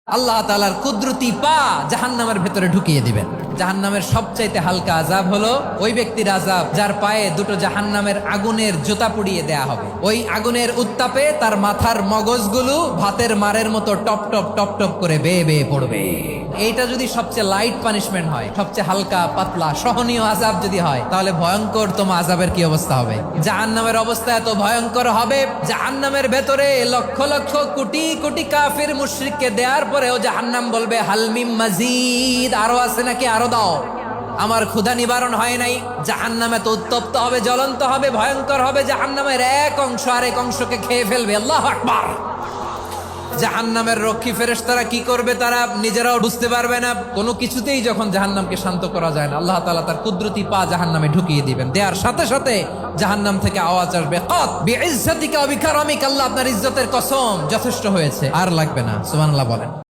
আল্লাহ তাআলার কুদরতি পা জাহান্নামের ভেতরে ঢুকিয়ে দিবেন। জাহান্নামের সবচাইতে হালকা আযাব হলো ওই ব্যক্তির আযাব যার পায়ে দুটো জাহান্নামের আগুনের জুতা পুড়িয়ে দেয়া হবে। ওই আগুনের উত্তাপে তার মাথার মগজগুলো ভাতের মারের মতো টপ টপ টপ টপ করে বেয়ে বেয়ে পড়বে। এইটা যদি সবচেয়ে লাইট পানিশমেন্ট হয়, সবচেয়ে হালকা পাতলা সহনীয় আযাব যদি হয়, তাহলে ভয়ঙ্কর তোমার আযাবের কি অবস্থা হবে? জাহান্নামের অবস্থা এত ভয়ঙ্কর হবে, জাহান্নামের ভেতরে লক্ষ লক্ষ কোটি কোটি কাফির মুশরিককে দেওয়ার পরেও জাহান্নাম বলবে হালমিম মাজিদ, আরো আছে নাকি, আরো দাও, আমার ক্ষুধা নিবারণ হয় নাই। জাহান্নামে তো উত্তপ্ত হবে, জ্বলন্ত হবে, ভয়ঙ্কর হবে। জাহান্নামের এক অংশ আরেক অংশকে খেয়ে ফেলবে। আল্লাহু আকবার। জাহান্নামের রক্ষী ফেরেশতারা কি করবে তারা নিজেরাও বুঝতে পারবে না। কোনো কিছুতেই যখন জাহান্নামকে শান্ত করা যায় না, আল্লাহ তাআলা তার কুদরতি পা জাহান্নামে ঢুকিয়ে দিবেন। দেওয়ার সাথে সাথে জাহান্নাম থেকে আওয়াজ আসবে, কাত বিইজ্জাতিকা ওয়া বিকারামিকা, আল্লাহ আপনার ইজ্জতের কসম, যথেষ্ট হয়েছে, আর লাগবে না। সুবহানাল্লাহ বলেন।